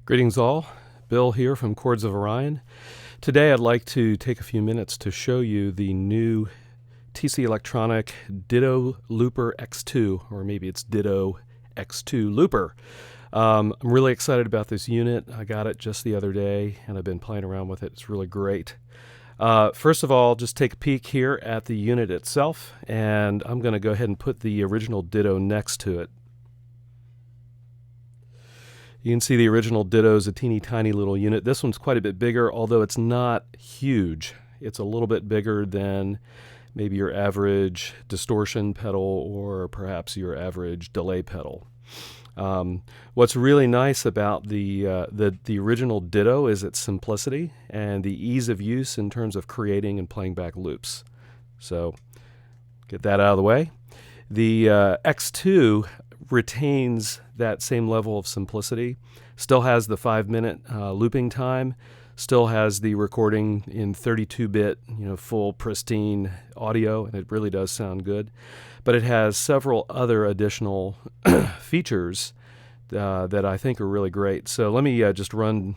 Greetings all, Bill here from Chords of Orion. Today I'd like to take a few minutes to show you the new TC Electronic Ditto Looper X2, or maybe it's Ditto X2 Looper. I'm really excited about this unit. I got it just the other day and I've been playing around with it. It's really great. First of all, just take a peek here at the unit itself, and I'm going to go ahead and put the original Ditto next to it. You can see the original Ditto is a teeny tiny little unit. This one's quite a bit bigger, although it's not huge. It's a little bit bigger than maybe your average distortion pedal or perhaps your average delay pedal. What's really nice about the original Ditto is its simplicity and the ease of use in terms of creating and playing back loops. So get that out of the way. The X2 retains that same level of simplicity, still has the 5-minute looping time, still has the recording in 32-bit, full pristine audio, and it really does sound good. But it has several other additional features that I think are really great. So let me just run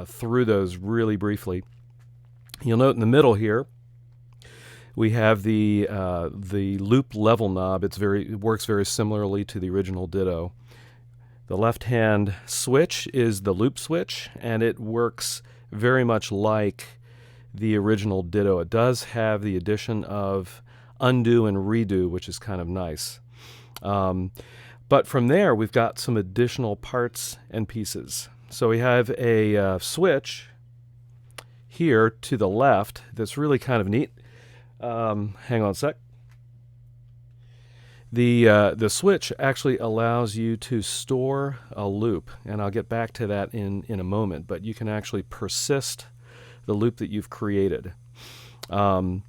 through those really briefly. You'll note in the middle here we have the loop level knob. It works very similarly to the original Ditto. The left-hand switch is the loop switch, and it works very much like the original Ditto. It does have the addition of undo and redo, which is kind of nice. But from there, we've got some additional parts and pieces. So we have a switch here to the left that's really kind of neat. Hang on a sec. The switch actually allows you to store a loop, and I'll get back to that in a moment, but you can actually persist the loop that you've created. And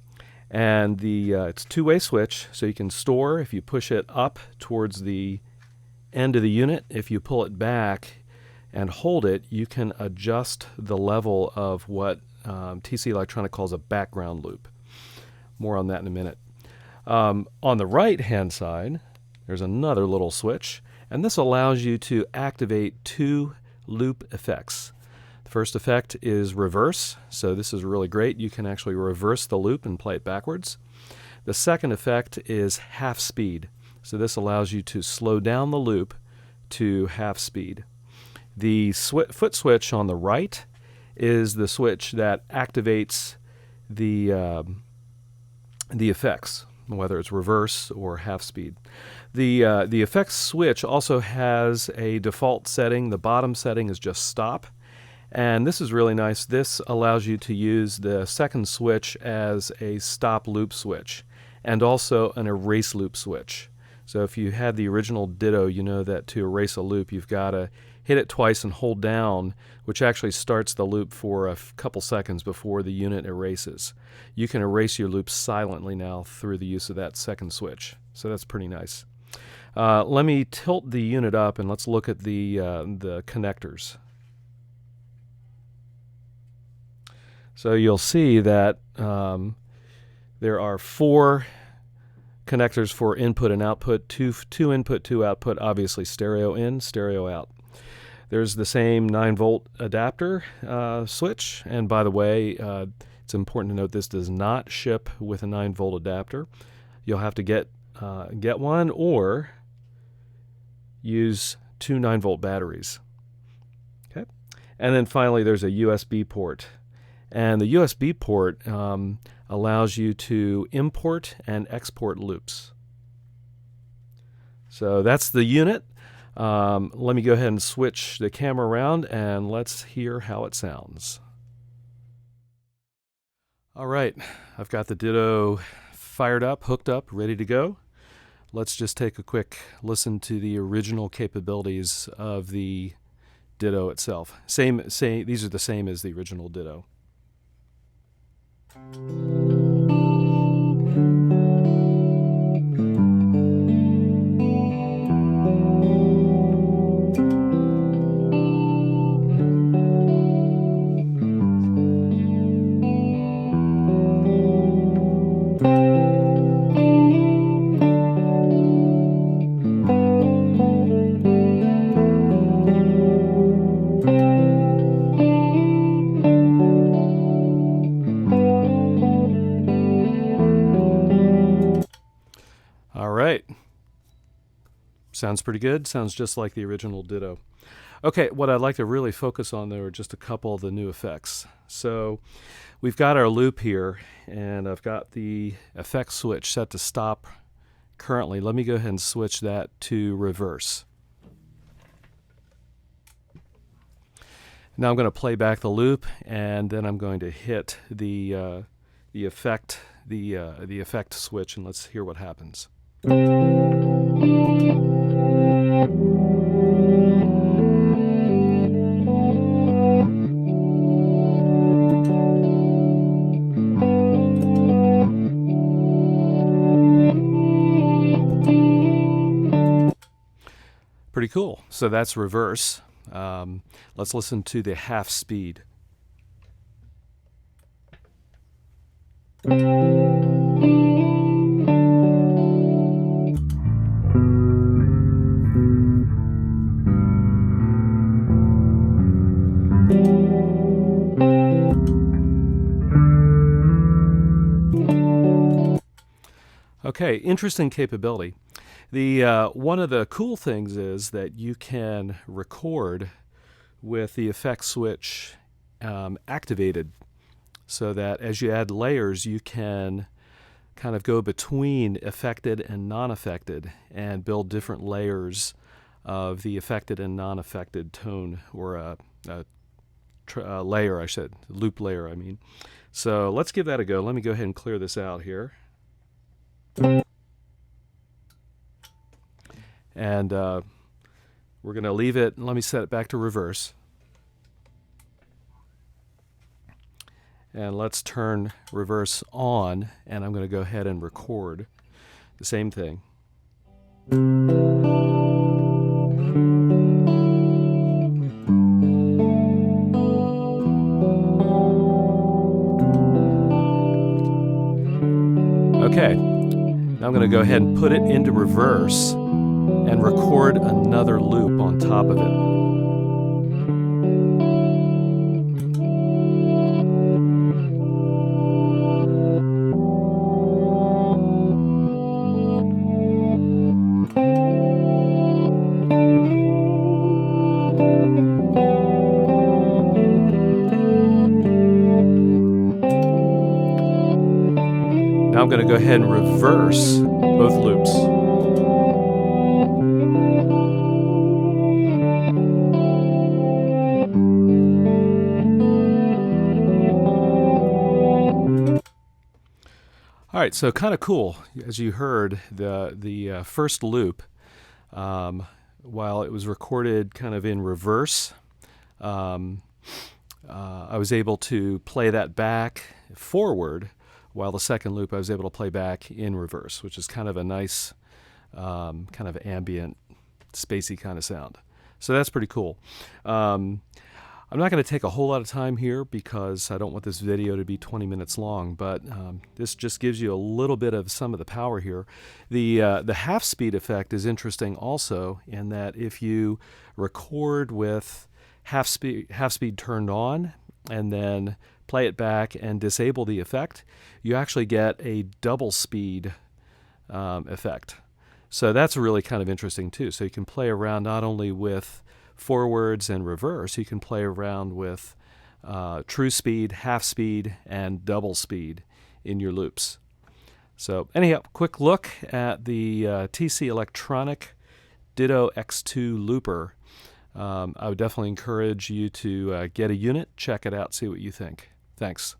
it's a two-way switch, so you can store if you push it up towards the end of the unit. If you pull it back and hold it, you can adjust the level of what TC Electronic calls a background loop. More on that in a minute. On the right-hand side, there's another little switch, and this allows you to activate two loop effects. The first effect is reverse, so this is really great. You can actually reverse the loop and play it backwards. The second effect is half speed, so this allows you to slow down the loop to half speed. The foot switch on the right is the switch that activates the effects, whether it's reverse or half speed. The effects switch also has a default setting. The bottom setting is just stop, and this is really nice. This allows you to use the second switch as a stop loop switch and also an erase loop switch. So if you had the original Ditto, you know that to erase a loop you've got to hit it twice and hold down, which actually starts the loop for a couple seconds before the unit erases. You can erase your loop silently now through the use of that second switch. So that's pretty nice. Let me tilt the unit up and let's look at the connectors. So you'll see that there are 4 connectors for input and output, two input, 2 output, obviously stereo in, stereo out. There's the same 9-volt adapter switch, and by the way, it's important to note this does not ship with a 9-volt adapter. You'll have to get one or use 2 9-volt batteries. Okay, and then finally there's a USB port, and the USB port allows you to import and export loops. So that's the unit. Let me go ahead and switch the camera around and let's hear how it sounds. All right, I've got the Ditto fired up, hooked up, ready to go. Let's just take a quick listen to the original capabilities of the Ditto itself. These are the same as the original Ditto. Sounds pretty good. Sounds just like the original Ditto. Okay, what I'd like to really focus on, though, are just a couple of the new effects. So we've got our loop here, and I've got the effect switch set to stop currently. Let me go ahead and switch that to reverse. Now I'm going to play back the loop, and then I'm going to hit the effect switch, and let's hear what happens. Pretty cool. So that's reverse. Let's listen to the half speed. Okay, interesting capability. One of the cool things is that you can record with the effect switch activated, so that as you add layers, you can kind of go between affected and non-affected and build different layers of the affected and non-affected tone, or a layer, loop layer, I mean. So let's give that a go. Let me go ahead and clear this out here. And we're going to leave it. Let me set it back to reverse. And let's turn reverse on, and I'm going to go ahead and record the same thing. Okay, now I'm going to go ahead and put it into reverse and record another loop on top of it. Now I'm going to go ahead and reverse both loops. All right, so kind of cool. As you heard, the first loop, while it was recorded kind of in reverse, I was able to play that back forward, while the second loop I was able to play back in reverse, which is kind of a nice kind of ambient, spacey kind of sound. So that's pretty cool. I'm not going to take a whole lot of time here because I don't want this video to be 20 minutes long, but this just gives you a little bit of some of the power here. The half speed effect is interesting also, in that if you record with half speed turned on and then play it back and disable the effect, you actually get a double speed effect. So that's really kind of interesting too. So you can play around not only with forwards and reverse, you can play around with true speed, half speed, and double speed in your loops. So anyhow, quick look at the TC Electronic Ditto X2 Looper. I would definitely encourage you to get a unit, check it out, see what you think. Thanks.